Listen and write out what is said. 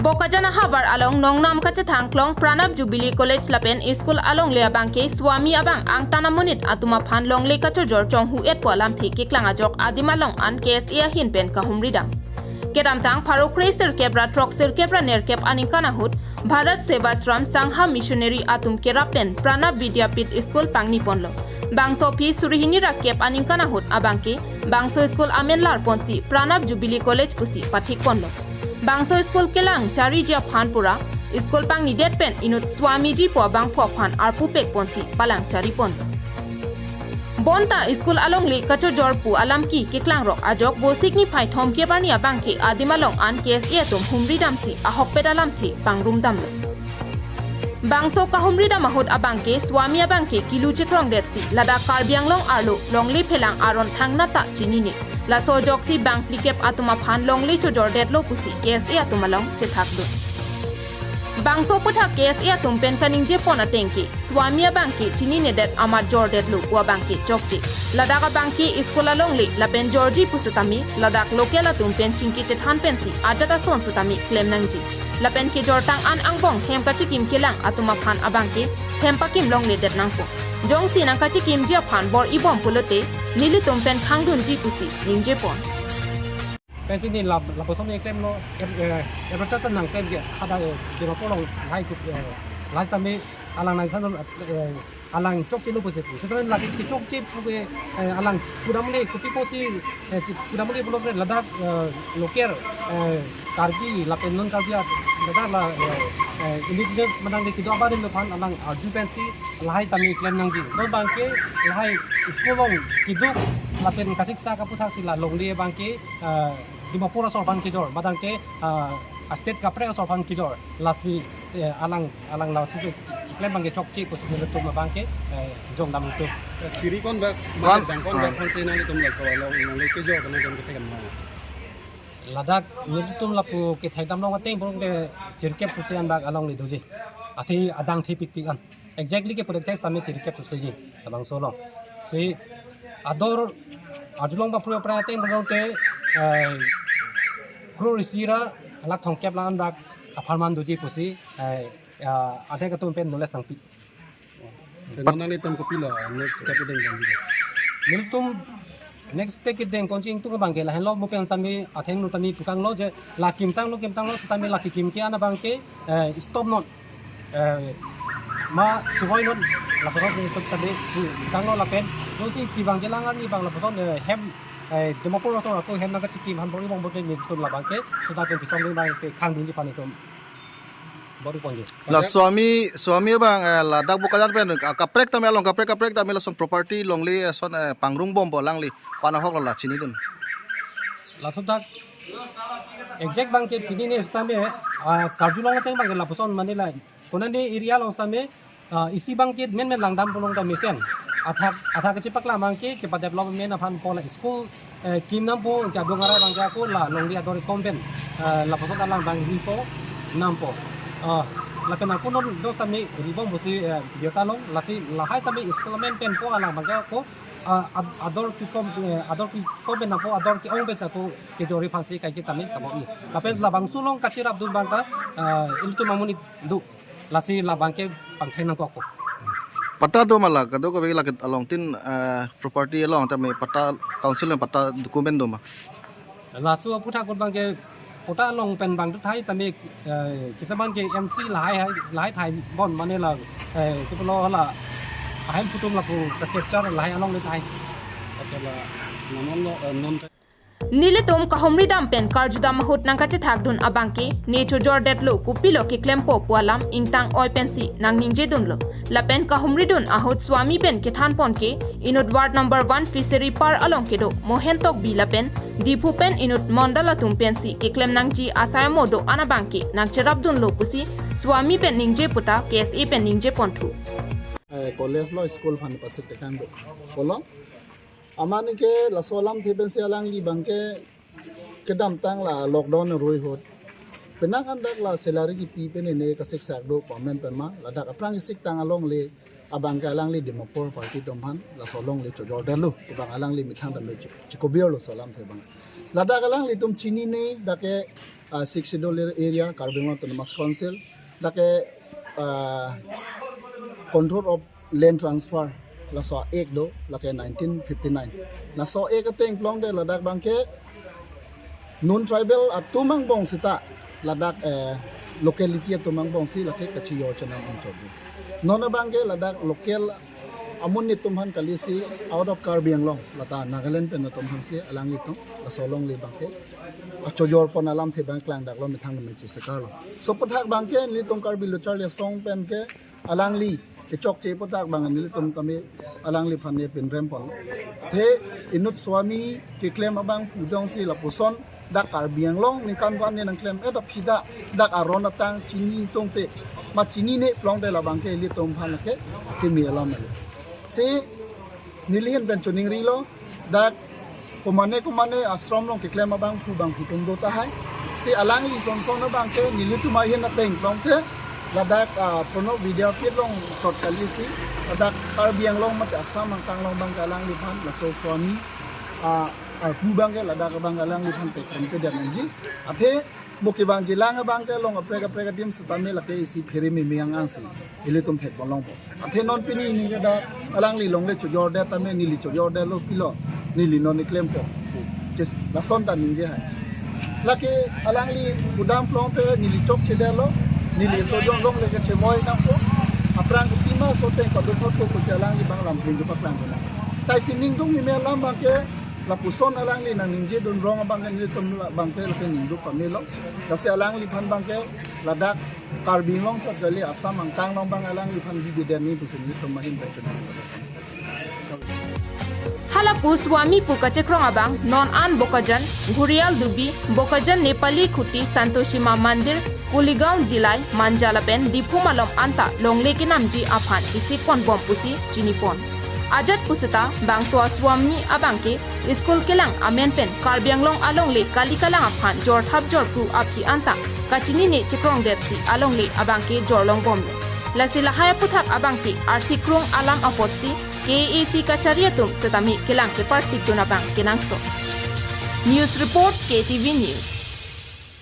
Bokajan habar along nongnam kacethang klong Pranab Jubilee College lapen school along le abang ke Swami abang ang tanamunit atuma phan long le kachojor chong hu et polam the keklang ajok adimalong an KSA hin pen kahumri dam kedam tang pharo kreiser kebra troxer kebra ner kep aning kanahut Bharat Sevashram Sangha Missionary atum kerapen Pranab Vidyapit School pangni ponlo bangso phi surihini rakep aning kanahut abang ke bangso school amenlar ponsi Pranab Jubilee College pusi pathik ponlo Bangso School Kelang Chari Jia Phanpura School Pang ni det pen inut Swami ji po bang po phan arpu pek ponsi palang chari pon Bonta School alongle kachojor pu alamki keklang rok ajok bosik ni phai thom ke bani abang ke adimalong an KSA tum humri dam si ahok pedalam thi pangrum dam Bangso kahumri dam ahut abang ke Swami abang ke kilu chikrong det si lada karbiang long arlo longli phelang aron thangna ta chini ni La so joksi bang plikep atuma phan longli chojor detlo pusi KSA atuma long chethak du Bangso puthak KSA atum pen kaning je pona tengki Swami bangki chini ne det amar jor detlo wa bangki chokti ladaka bangki iskola longli la pen jorji pusutami ladak lokela tum pen chingki tethan pensi ajata son sutami claim nangji la pen ke jortang an angbong hem kachikim kelang atuma phan abangki hem pakim longli det nangko Jong si nang kachi kim jia phan bor ibom pulote nili tumpen khangdun ji pusi ningje pon Pensi ni la posom ni klem lo rata nang klem ge ada de ma polong lai ku lai tami alang nang san alang chok ti lu pusi sekarang lagi ki chok ti pu alang kudamle kupi posi kudamle bolok ladak loker kargi la penon kargia ladak la indigenous manang de kido abarin lo phan alang arju pensi lahai tami klem nang ji no bangke lahai skolong kidu lapen kasik sa kaputhak sila longli bangke dimapura sor bang kijor madang ke state kapre sor bang kijor lasi alang la su klem bangke chokchi ko su le tum bangke jong dam tu chiri kon ba bangkon ba kon se nang tum la so nang le kijor kan jong ke kan ma ladak ni tum lapu ke thaidam long ateng bong ke chirke pusian bag along li doji athi adang thi pikti an exactly ke product test ame chirke pusi abang solo si ador ajulong ba pura pra teng bong ke kru risira alak thongkep lan bag aparman doji pusi ate ka tum pen knowledge tangpi nang le tum ko pila next step deng kan nil tum next step deng konjing tu bang ke la hello mo pen sami atheng nu tami tukang lo je la kim tang lo sami la kim ki ana bang ke stop not ma choi not la pho ni tuk tadi tang lo la pen lo si ki bang je langan ni bang la pho hem demopor so ko hem na ka chikim han bori bong bote ni tum la bang ke suda pen pisong ni bang ke khang dun ji pani tum bori pon La Swami bang la dak Bokajan pen kaprek tami along kaprek tami la son property longli son pangrung bom bo langli kana hok la chini dun la sudak exact bang ke chini ne stame karjulong teng bang la poson manila konan ni area long stame isi bang ke men langdam polong ta misen athak ke cipak la bang ke pa development apan pola school kim nam po ka dongara bang ka ko la longli ador kompen la poson alang bang ripo nampo la pena ko non do sami ribong busi biotalong lasi lahai tami installment pen po alang bang ko ador ki kompen na po ador ki ong besa ko ke jori phansi kai ki tami tamo i tapi la bang sulong kachirap dun bang ka iltu mamuni du lasi la bang ke pangthen ko ko pata do mala kado ko la along tin property along tami pata council pata document do ma la su putha ko bang ke pota long pen bang tu thai tami kisaban ke MC lahai thai bon mane la ko lo la ahem putum la ko capture lahai along le thai achala non Nilitum kahumri dam pen karjudam mahut nang kachi thakdun abangke ne chojor detlo kupilo ke klempo pualam ingtang oi pensi nang ningje dunlo la pen kahumri dun ahut Swami pen ke than pon ke inut ward number 1 fishery par along kedo mohentok bi la pen dipu pen inut mondala tum pensi ke klem nangji asaya modo anabangke nang cherap dunlo pusi Swami pen ningje puta KSA pen ningje pontu college lo school fan pasik tekan do polo amani ke la solam theben se alang li bangke kedam tang la lockdown roi hot pena kan dak la salary ki pi pen ne ka sik sak do comment pen ma la dak aprang sik tang along le abang ka alang li demopor party domhan la solong le chojor dalu bang alang li mithang da me chikobier lo solam the bang la dak alang li tum chini ne dake 6 schedule area Carbon Autonomous Council dake control of land transfer la so ek do la ke 1959 la so ek ateng plong de ladak bangke non tribal atumang bong sita ladak locality atumang bong si la ke kachojor chanam onchobi non bangke ladak local amun ni tumhan kalisi out of Karbiang long lata Nagaland pen tumhan si alang litong la solong le bangke kachojor pon alam the bang klang dak lo mi thang me chi sekalo so pathak bangke litong Karbi lo charle song pen ke alang li ke chok che patak bang ni litum kami alang li phane pin rempol the inut Swami ke claim abang pujong si la puson dak Karbiang long ni kan wan ne nang claim eta phida dak aron atang chini tongte ma chini ne plong de la bangke litum phan ke ke mi alam le si nilian ben chuning rilo dak kumane ashram long ke claim abang pu bang hitung do ta hai si alang li son son na bang ke nilitu ma yen na teng plong te ladak prono video kit long short kalisi ladak Karbiang long mat asam ang kang long bang alang li phan la so Swami pu bang ke ladak bang alang li phan te ke dan ji athe muki bang jilang bang ke long apreka dim stame la ke isi pheri mi miang ang si ilitum thet bolong bo athe non pini ni ke da alang li long le chojor de tame ni li chojor de lo kilo ni li non ni claim ko just la son ta ni je hai la ke alang li udam plong te ni li chok che de lo ni li so jong long le ke che moi na ko aprang ku tima so te ko do ko se alang li bang lam pin ju pa klang ko na tai sin ning dong ni me lam bang ke la puson alang li nang ninje don rong bang ni tum bang ke le ning du pa me lo da se alang li phan bang ke ladak Karbiang long ko jali asam ang kang long bang alang li phan bi de ni pu se ni tum ma hin pa chu Halapu Swami Pukachekrong abang non an Bokajan Gurial Dubi Bokajan Nepali Khuti Santoshima Mandir Kuligaon Dilai Manjalapen Dipumalom Anta Longle Kinamji Afhan isi kon bom pusi Jinipon Ajat pusita bang tua Swami abangke School Kelang Amenpen Karbiang long alongle Kalikalang Afhan Jor Thap Jor Pu Apki Anta Kachini ne Chikrong Depsi alongle abangke Jorlong bom Lasila haya puthak abangke Arsikrong alam apotsi KSA Kachariatum tetami kelang ke parti tunabang kenangso. News Report KTV News.